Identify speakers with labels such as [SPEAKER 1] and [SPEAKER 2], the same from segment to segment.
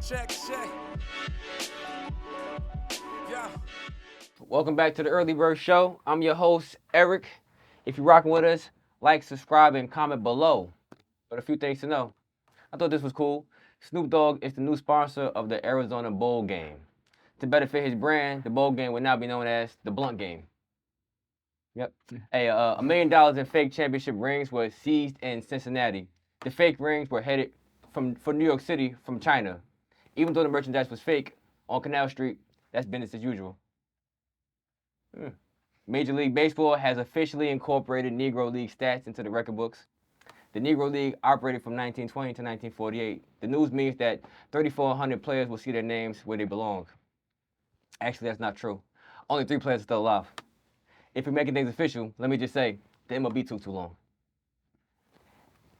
[SPEAKER 1] Check. Yeah.
[SPEAKER 2] Welcome back to the Early Bird Show. I'm your host, Eric. If you're rocking with us, like, subscribe, and comment below. But a few things to know. I thought this was cool. Snoop Dogg is the new sponsor of the Arizona Bowl game. To better fit his brand, the bowl game will now be known as the Blunt Game. Yep. Hey, $1 million in fake championship rings were seized in Cincinnati. The fake rings were headed for New York City from China. Even though the merchandise was fake, on Canal Street, that's business as usual. Major League Baseball has officially incorporated Negro League stats into the record books. The Negro League operated from 1920 to 1948. The news means that 3,400 players will see their names where they belong. Actually, that's not true. Only 3 players are still alive. If we're making things official, let me just say, the MLB took too long.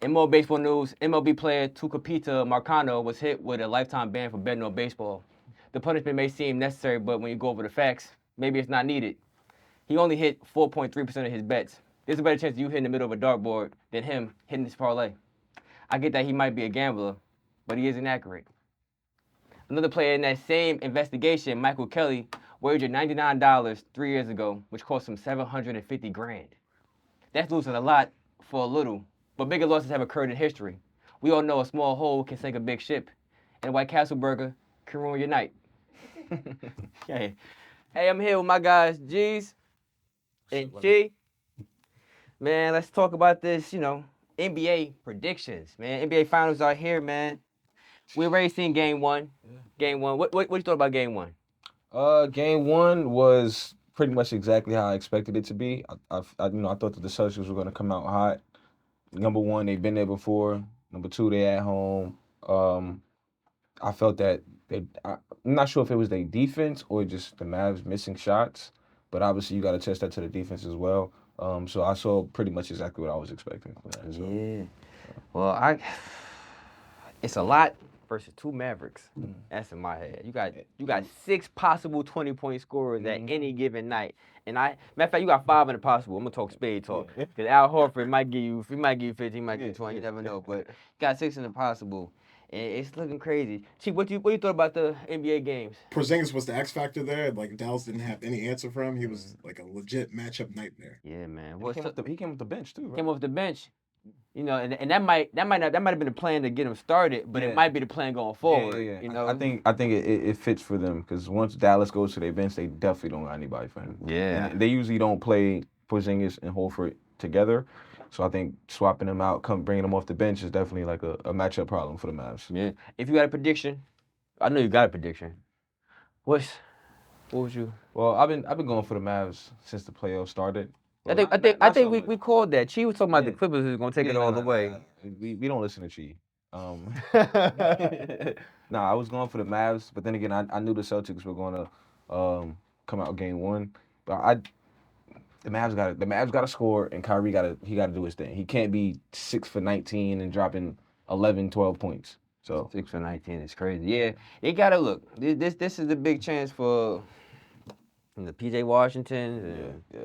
[SPEAKER 2] In more baseball news, MLB player Tucupita Marcano was hit with a lifetime ban for betting on baseball. The punishment may seem necessary, but when you go over the facts, maybe it's not needed. He only hit 4.3% of his bets. There's a better chance of you hitting the middle of a dartboard than him hitting this parlay. I get that he might be a gambler, but he isn't accurate. Another player in that same investigation, Michael Kelly, wagered $99 3 years ago, which cost him $750,000. That's losing a lot for a little, but bigger losses have occurred in history. We all know a small hole can sink a big ship, and a White Castle burger can ruin your night. Hey, I'm here with my guys, G's and G. Man, let's talk about this, NBA predictions, man. NBA finals are here, man. We already seen game one. Game one. What you thought about game one?
[SPEAKER 3] Game one was pretty much exactly how I expected it to be. I thought that the Celtics were going to come out hot. Number one, they've been there before. Number two, they at home. I felt that I'm not sure if it was their defense or just the Mavs missing shots, but obviously you got to test that to the defense as well. So I saw pretty much exactly what I was expecting from that. So.
[SPEAKER 2] Yeah. Well, it's a lot versus 2 Mavericks. That's in my head. You got 6 possible 20-point scorers at any given night. And matter of fact, you got 5 in the possible. I'm gonna talk spade talk. Because Al Horford might give you 15, he might give you 20, you never know. But you got 6 in the possible. And it's looking crazy. Chief, what you thought about the NBA games?
[SPEAKER 1] Porzingis was the X factor there. Like Dallas didn't have any answer for him. He was like a legit matchup nightmare.
[SPEAKER 2] Yeah, man.
[SPEAKER 3] He came off the bench too, right?
[SPEAKER 2] Came off the bench. And that might have been the plan to get him started, but it might be the plan going forward.
[SPEAKER 3] Yeah. I think it fits for them because once Dallas goes to their bench, they definitely don't got anybody for him.
[SPEAKER 2] Yeah.
[SPEAKER 3] And they usually don't play Porzingis and Horford together, so I think swapping them out, bringing them off the bench is definitely like a matchup problem for the Mavs.
[SPEAKER 2] Yeah. If you got a prediction, I know you got a prediction. What was you?
[SPEAKER 3] Well, I've been going for the Mavs since the playoffs started.
[SPEAKER 2] I think we called that. Chi was talking about the Clippers is gonna take it all the way.
[SPEAKER 3] We don't listen to Chi. I was going for the Mavs, but then again, I knew the Celtics were gonna come out game one. But the Mavs got to score, and Kyrie got to do his thing. He can't be 6 for 19 and dropping 11, 12 points. So
[SPEAKER 2] 6 for 19 is crazy. Yeah, they gotta look. This is a big chance for the PJ Washington.
[SPEAKER 3] Yeah.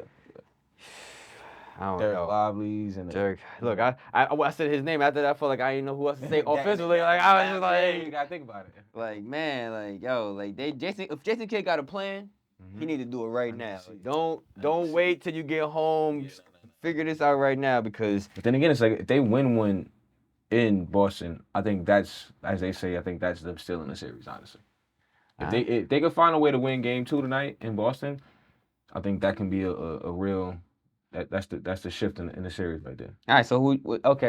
[SPEAKER 2] I don't
[SPEAKER 3] Derek
[SPEAKER 2] know.
[SPEAKER 3] Lively's and
[SPEAKER 2] Derek. Look, I said his name after that. I felt like I didn't know who else to say offensively. Like I was just like,
[SPEAKER 3] you gotta think about it.
[SPEAKER 2] Like man, like yo, like if Jason Kidd got a plan, he need to do it right now. Don't wait till you get home. Figure this out right now because.
[SPEAKER 3] But then again, it's like if they win one in Boston, I think that's, as they say, I think that's them still in the series. Honestly, if they could find a way to win game 2 tonight in Boston, I think that can be a real. That's the shift in the series right there.
[SPEAKER 2] All right, so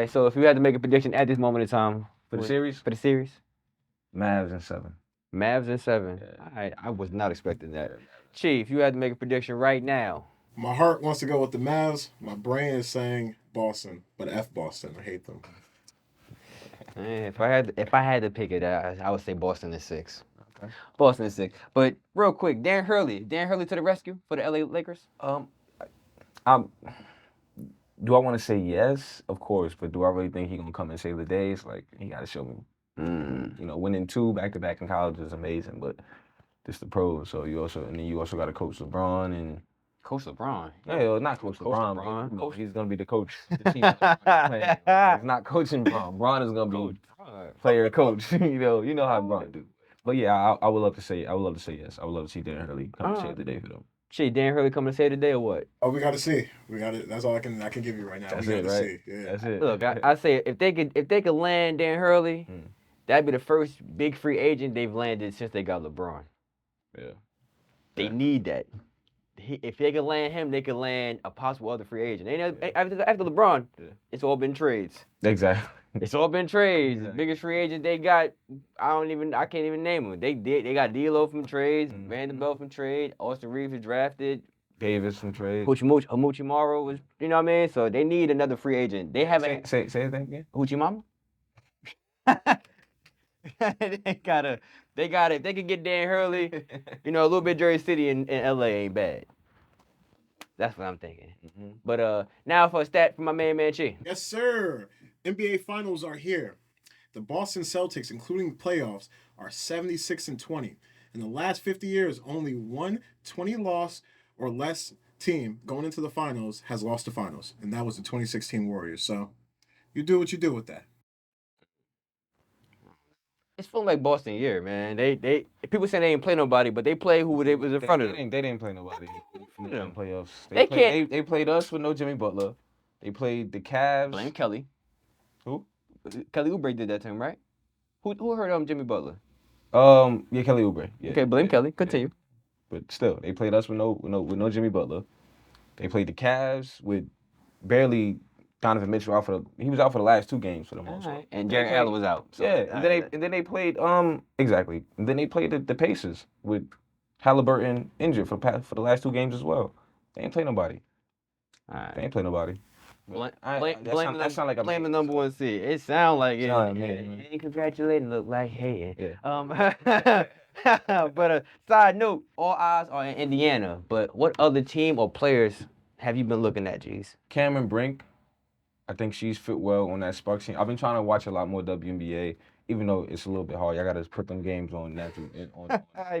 [SPEAKER 2] so if you had to make a prediction at this moment in time
[SPEAKER 3] for the series, Mavs in 7.
[SPEAKER 2] Mavs in 7. Yeah. All right, I was not expecting that. Chief, you had to make a prediction right now.
[SPEAKER 1] My heart wants to go with the Mavs. My brain is saying Boston, but F Boston. I hate them.
[SPEAKER 2] If I had to pick it, I would say Boston is 6. Okay. Boston is 6. But real quick, Dan Hurley to the rescue for the LA Lakers.
[SPEAKER 3] Do I want to say yes? Of course, but do I really think he's gonna come and save the day? It's like he got to show me. Winning 2 back-to-back in college is amazing, but this the pros. So you also got to coach LeBron, and
[SPEAKER 2] Coach LeBron.
[SPEAKER 3] Yeah, not Coach
[SPEAKER 2] Coach
[SPEAKER 3] LeBron.
[SPEAKER 2] LeBron.
[SPEAKER 3] But, he's gonna be the coach. The team that's playing. It's not coaching Bron. Bron is gonna be player coach. you know how Bron do. But yeah, I would love to say yes. I would love to see Dan Hurley come and save the day for them.
[SPEAKER 2] Shit, Dan Hurley coming to say today or what?
[SPEAKER 1] Oh, we got to see. We got it. That's all I can give you right now.
[SPEAKER 3] That's
[SPEAKER 1] we
[SPEAKER 3] it,
[SPEAKER 1] got to
[SPEAKER 3] right?
[SPEAKER 1] see. Yeah.
[SPEAKER 3] That's it.
[SPEAKER 2] Look, I say if they could land Dan Hurley, that'd be the first big free agent they've landed since they got LeBron.
[SPEAKER 3] Yeah.
[SPEAKER 2] They need that. If they could land him, they could land a possible other free agent. After LeBron, it's all been trades.
[SPEAKER 3] Exactly.
[SPEAKER 2] It's all been trades.
[SPEAKER 3] Exactly.
[SPEAKER 2] The biggest free agent they got, I can't even name them. They got D'Lo from trades, Vanderbilt from trade, Austin Reeves was drafted,
[SPEAKER 3] Davis from trade.
[SPEAKER 2] Hamuchi Maro was, you know what I mean? So they need another free agent. They haven't.
[SPEAKER 3] Say that again.
[SPEAKER 2] Hoochie Mama? They got it. If they could get Dan Hurley, a little bit Jersey City in LA ain't bad. That's what I'm thinking. But now for a stat from my man Chi.
[SPEAKER 1] Yes, sir. NBA Finals are here. The Boston Celtics, including playoffs, are 76-20. In the last 50 years, only one 20-loss or less team going into the finals has lost the finals, and that was the 2016 Warriors. So you do what you do with that.
[SPEAKER 2] It's feeling like Boston year, man. They people say they ain't play nobody, but they play who they was in front of them.
[SPEAKER 3] They didn't play nobody in the playoffs.
[SPEAKER 2] They
[SPEAKER 3] played us with no Jimmy Butler. They played the Cavs.
[SPEAKER 2] Blame Kelly.
[SPEAKER 3] Who?
[SPEAKER 2] Kelly Oubre did that to him, right? Who heard Jimmy Butler?
[SPEAKER 3] Yeah, Kelly Oubre. Yeah,
[SPEAKER 2] okay, blame Kelly. Continue.
[SPEAKER 3] Yeah. But still, they played us with no Jimmy Butler. They played the Cavs with barely Donovan Mitchell out he was out for the last 2 games for the most part.
[SPEAKER 2] And Jarrett Allen was out. So.
[SPEAKER 3] Yeah, and then they played exactly. And then they played the Pacers with Halliburton injured for the last 2 games as well. They ain't play nobody.
[SPEAKER 2] Right.
[SPEAKER 3] They ain't play nobody.
[SPEAKER 2] Blame the number 1 seed. It sound like it. And congratulating look like hating.
[SPEAKER 3] Yeah.
[SPEAKER 2] But side note, all eyes are in Indiana. But what other team or players have you been looking at, G's?
[SPEAKER 3] Cameron Brink. I think she's fit well on that Sparks team. I've been trying to watch a lot more WNBA, even though it's a little bit hard. I gotta put them games on natural.
[SPEAKER 2] You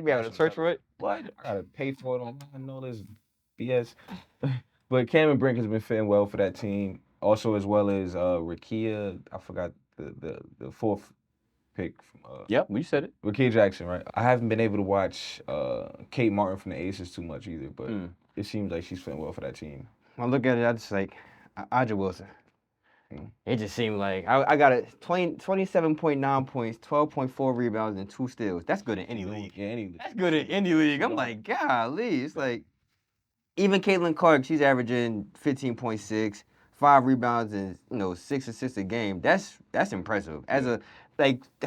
[SPEAKER 2] gotta search for it.
[SPEAKER 3] What? I gotta pay for it online. All this BS. But Cameron Brink has been fitting well for that team. Also, as well as Rakia. I forgot the 4th pick.
[SPEAKER 2] Yep, we said it.
[SPEAKER 3] Rakia Jackson, right? I haven't been able to watch Kate Martin from the Aces too much either, but it seems like she's fitting well for that team.
[SPEAKER 2] I look at it, I just like Aja Wilson. It just seemed like I got it 27.9 points, 12.4 rebounds, and 2 steals. That's good in any league.
[SPEAKER 3] Yeah, any league.
[SPEAKER 2] That's good in any league. I'm like, golly. It's like, even Caitlin Clark, she's averaging 15.6, 5 rebounds, and 6 assists a game. That's impressive. Her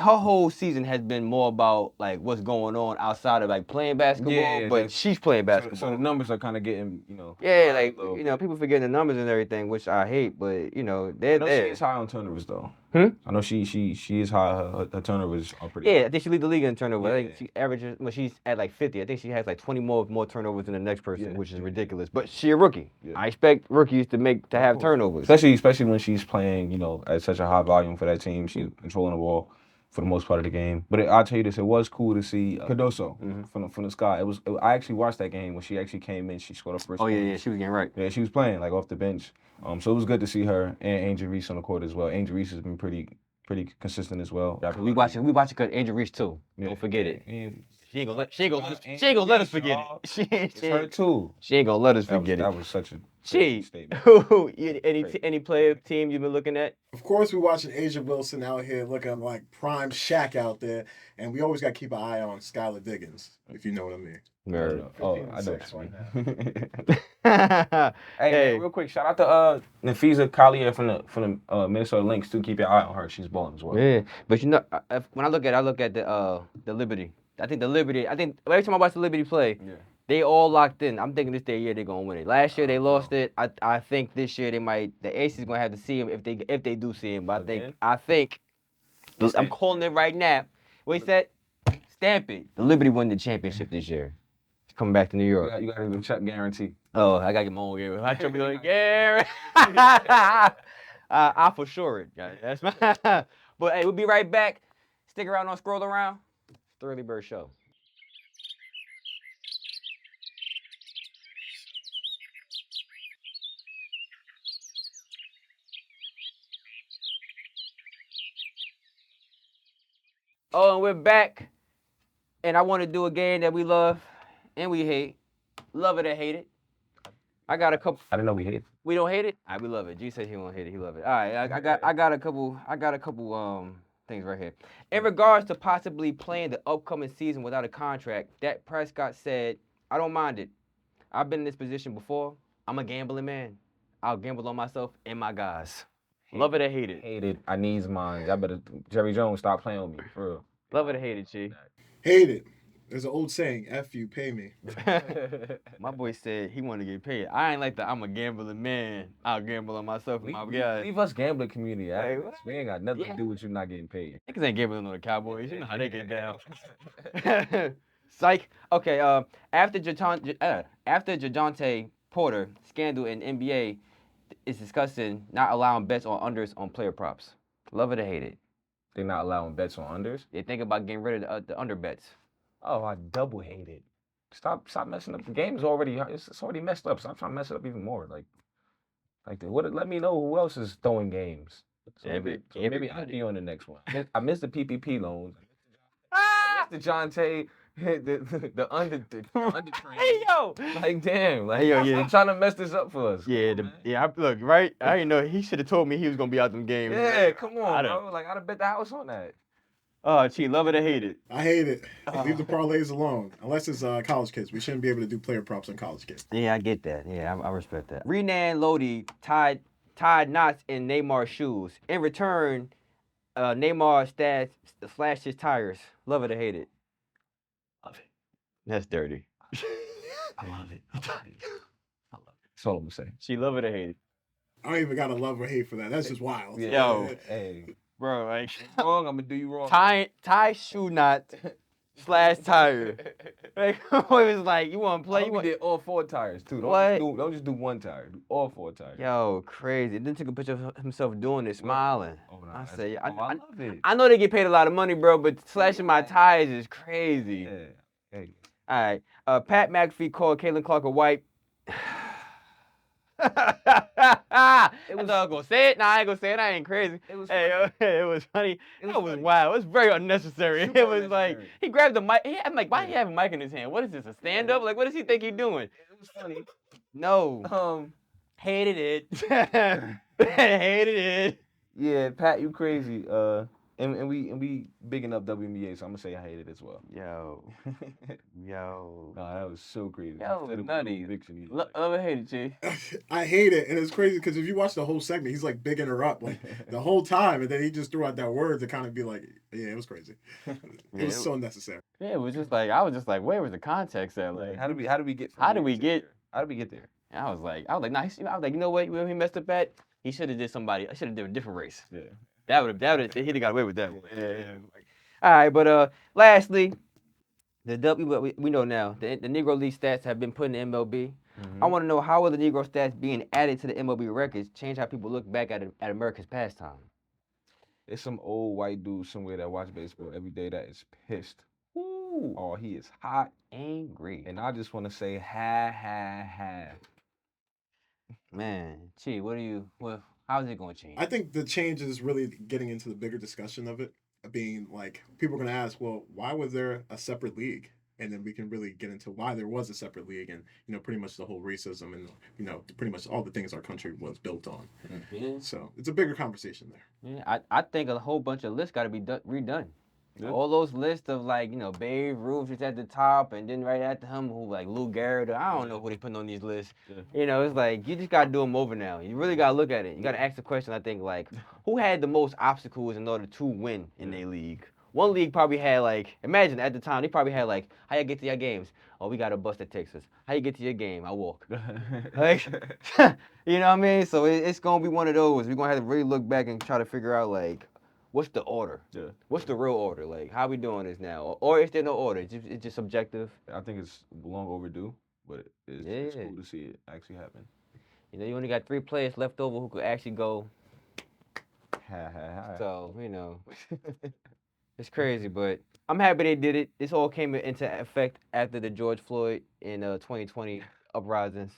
[SPEAKER 2] whole season has been more about like what's going on outside of like playing basketball, but she's playing basketball.
[SPEAKER 3] So the numbers are kind of getting,
[SPEAKER 2] Yeah, people forgetting the numbers and everything, which I hate, but they're there.
[SPEAKER 3] She is high on turnovers though.
[SPEAKER 2] I
[SPEAKER 3] know she is high. Her turnovers are pretty.
[SPEAKER 2] Yeah, I think she leads the league in turnovers.
[SPEAKER 3] Yeah.
[SPEAKER 2] I think she averages. Well, she's at like 50. I think she has like 20 more turnovers than the next person, which is ridiculous. But she's a rookie. Yeah. I expect rookies to have turnovers,
[SPEAKER 3] especially when she's playing, at such a high volume for that team. She's controlling the ball for the most part of the game. But I'll tell you this, it was cool to see Cardoso from the sky. I actually watched that game when she actually came in. She scored her first
[SPEAKER 2] goal. Yeah, she was getting right.
[SPEAKER 3] Yeah, she was playing like off the bench. So it was good to see her and Angel Reese on the court as well. Angel Reese has been pretty consistent as well.
[SPEAKER 2] We watching because Angel Reese too. Yeah. Don't forget it. She ain't gonna let us forget it.
[SPEAKER 3] It's her too.
[SPEAKER 2] She ain't gonna let us forget it.
[SPEAKER 3] That was such a statement.
[SPEAKER 2] Any player team you've been looking at?
[SPEAKER 1] Of course, we're watching Asia Wilson out here looking like prime Shaq out there, and we always got to keep an eye on Skylar Diggins, if you know what I mean.
[SPEAKER 3] I know. Hey, man, real quick, shout out to Nafisa Collier from the Minnesota Lynx too. Keep your eye on her; she's balling as well.
[SPEAKER 2] Yeah, but when I look at the Liberty. I think every time I watch the Liberty play, they all locked in. I'm thinking this year they're gonna win it. Last year they lost it. I think this year the Aces gonna have to see him if they do see him. But I think I'm calling it right now. What he said? Stamp it. The Liberty won the championship this year. It's coming back to New York.
[SPEAKER 3] You gotta give Chuck guarantee.
[SPEAKER 2] Oh, I gotta get my own guarantee. I try to be like Gary. I for sure it. That's my. But hey, we'll be right back. Stick around on Scroll Around. Early Bird Show. Oh, and we're back. And I want to do a game that we love and we hate. Love it or hate it. I got a couple.
[SPEAKER 3] I didn't know we hate it.
[SPEAKER 2] We don't hate it. All right, we love it. G said he won't hate it. He love it. All right, I got a couple things right here. In regards to possibly playing the upcoming season without a contract, Dak Prescott said, "I don't mind it. I've been in this position before. I'm a gambling man. I'll gamble on myself and my guys. Love it or hate it.
[SPEAKER 3] Hate it. I needs mine. Y'all better Jerry Jones stop playing with me for real.
[SPEAKER 2] Love it or hate it, G."
[SPEAKER 1] Hate it. There's an old saying, F you, pay me.
[SPEAKER 2] My boy said he wanted to get paid. I ain't like that. I'm a gambling man. I'll gamble on myself and my guys.
[SPEAKER 3] Leave us gambling community.
[SPEAKER 2] Hey,
[SPEAKER 3] Right?
[SPEAKER 2] what?
[SPEAKER 3] We ain't got nothing
[SPEAKER 2] Yeah.
[SPEAKER 3] to do with you not getting paid.
[SPEAKER 2] Niggas ain't gambling on the Cowboys. You know how they get down. Psych. Okay. After Jajante Porter scandal in NBA is discussing not allowing bets on unders on player props. Love it or hate it.
[SPEAKER 3] They're not allowing bets on unders.
[SPEAKER 2] They think about getting rid of the under bets.
[SPEAKER 3] Oh, I double hate it. Stop messing up. The game's already it's already messed up. Stop trying to mess it up even more. Let me know who else is throwing games. So maybe I'll be on the next one. I missed the PPP loans. I missed the Jonte, the under train.
[SPEAKER 2] Hey yo.
[SPEAKER 3] Like damn, like
[SPEAKER 2] Hey, yo, yeah.
[SPEAKER 3] I'm trying to mess this up for us.
[SPEAKER 2] Yeah, look, right? I didn't know he should have told me he was gonna be out them games.
[SPEAKER 3] Yeah, come on,
[SPEAKER 2] I
[SPEAKER 3] bro. Like I'd have bet the house on that.
[SPEAKER 2] Oh, Chi, love it or hate it.
[SPEAKER 1] I hate it. Leave the parlays alone. Unless it's college kids. We shouldn't be able to do player props on college kids.
[SPEAKER 2] Yeah, I get that. Yeah, I respect that. Renan Lodi tied knots in Neymar's shoes. In return, Neymar slashed his tires. Love it or hate it.
[SPEAKER 3] Love it.
[SPEAKER 2] That's dirty.
[SPEAKER 3] I love it. I love it. That's all I'm gonna say.
[SPEAKER 2] She love it or hate it.
[SPEAKER 1] I don't even got a love or hate for that. That's just wild.
[SPEAKER 3] Yeah.
[SPEAKER 2] Yo.
[SPEAKER 3] Hey,
[SPEAKER 2] Bro, like
[SPEAKER 3] wrong. I'm gonna do you wrong.
[SPEAKER 2] tie shoe knot slash tire. Like it was like you want to play.
[SPEAKER 3] You did all 4 tires too.
[SPEAKER 2] What?
[SPEAKER 3] Don't just do 1 tire. Do all 4 tires.
[SPEAKER 2] Yo, crazy. Then took a picture of himself doing it, smiling.
[SPEAKER 3] Oh, no,
[SPEAKER 2] I say, I
[SPEAKER 3] love it.
[SPEAKER 2] I know they get paid a lot of money, bro, but slashing my tires is crazy.
[SPEAKER 3] Yeah. Hey.
[SPEAKER 2] All right. Pat McAfee called Caitlin Clark a wipe. I thought I was gonna say it. Nah, I ain't gonna say it. I ain't crazy.
[SPEAKER 3] It was
[SPEAKER 2] It was funny.
[SPEAKER 3] It was
[SPEAKER 2] That was
[SPEAKER 3] funny.
[SPEAKER 2] wild. It was very unnecessary.
[SPEAKER 3] Super
[SPEAKER 2] It was like
[SPEAKER 3] unnecessary.
[SPEAKER 2] he grabbed the mic. I'm like, why he have a mic in his hand? What is this? A stand up? Like, what does he think he's doing?
[SPEAKER 3] It was funny.
[SPEAKER 2] No. Hated it. Hated it.
[SPEAKER 3] Yeah, Pat, you crazy. And we bigging up WNBA, so I'm gonna say I hate it as well.
[SPEAKER 2] Yo.
[SPEAKER 3] Nah, that was so crazy.
[SPEAKER 2] Yo,
[SPEAKER 3] Instead of
[SPEAKER 2] nutty.
[SPEAKER 3] conviction, he's
[SPEAKER 2] Love
[SPEAKER 3] like-
[SPEAKER 2] it, hate it, G.
[SPEAKER 1] I hate it. And it's crazy because if you watch the whole segment, he's like bigging her up like the whole time. And then he just threw out that word to kind of be like, yeah, it was crazy. It was so necessary.
[SPEAKER 2] Yeah, it was just like I was just like, where was the context at? Like,
[SPEAKER 3] How did we get?
[SPEAKER 2] How did we get?
[SPEAKER 3] How did we get there?
[SPEAKER 2] And I was like, nah. I was like, you know what? When he messed up at, he should have did somebody. I should have did a different race.
[SPEAKER 3] Yeah.
[SPEAKER 2] That would have. He'd have got away with that one. Yeah. All right, but lastly, we know now the Negro League stats have been put in the MLB. I want to know how will the Negro stats being added to the MLB records change how people look back at America's pastime?
[SPEAKER 3] It's some old white dude somewhere that watch baseball every day that is pissed.
[SPEAKER 2] Ooh,
[SPEAKER 3] Oh, he is hot,
[SPEAKER 2] angry.
[SPEAKER 3] and I just want to say, ha.
[SPEAKER 2] Man, Chi, how's it going to change?
[SPEAKER 1] I think the change is really getting into the bigger discussion of it, being like people are going to ask, well, why was there a separate league? And then we can really get into why there was a separate league and, pretty much the whole racism and, pretty much all the things our country was built on.
[SPEAKER 2] Yeah.
[SPEAKER 1] So it's a bigger conversation there.
[SPEAKER 2] Yeah, I think a whole bunch of lists got to be redone.
[SPEAKER 3] Yeah.
[SPEAKER 2] All those lists of Babe Ruth is at the top, and then right after him, who Lou Gehrig, or I don't know who they putting on these lists.
[SPEAKER 3] Yeah.
[SPEAKER 2] It's like you just gotta do them over now. You really gotta look at it. You gotta ask the question. I think who had the most obstacles in order to win in their league? One league probably had imagine at the time they probably had how you get to your games? Oh, we got a bus that takes us. How you get to your game? I walk. You know what I mean? So it's gonna be one of those. We're gonna have to really look back and try to figure out what's the order?
[SPEAKER 3] Yeah.
[SPEAKER 2] What's the real order? How we doing this now? Or is there no order? It's just subjective.
[SPEAKER 3] I think it's long overdue, but it's cool to see it actually happen.
[SPEAKER 2] You only got 3 players left over who could actually go.
[SPEAKER 3] Ha.
[SPEAKER 2] So, it's crazy, but I'm happy they did it. This all came into effect after the George Floyd in 2020 uprisings.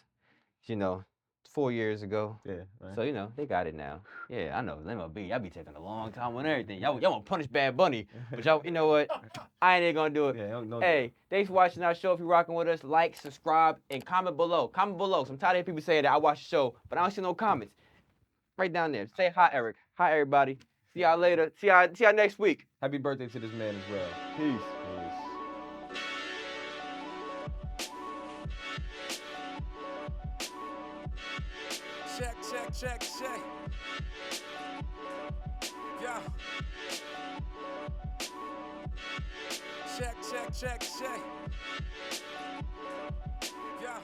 [SPEAKER 2] 4 years ago.
[SPEAKER 3] Yeah, right.
[SPEAKER 2] So, you know, they got it now. Yeah, I know. MLB, y'all be taking a long time on everything. Y'all want to punish Bad Bunny. But y'all, you know what? I ain't even going to do it.
[SPEAKER 3] Yeah, don't
[SPEAKER 2] Hey, thanks for watching our show. If you're rocking with us, like, subscribe, and comment below. Comment below. So I'm tired of people saying that I watch the show, but I don't see no comments. Right down there. Say hi, Eric. Hi, everybody. See y'all later. See y'all next week.
[SPEAKER 3] Happy birthday to this man as well.
[SPEAKER 2] Peace.
[SPEAKER 4] Check. Yeah. Check. Yeah.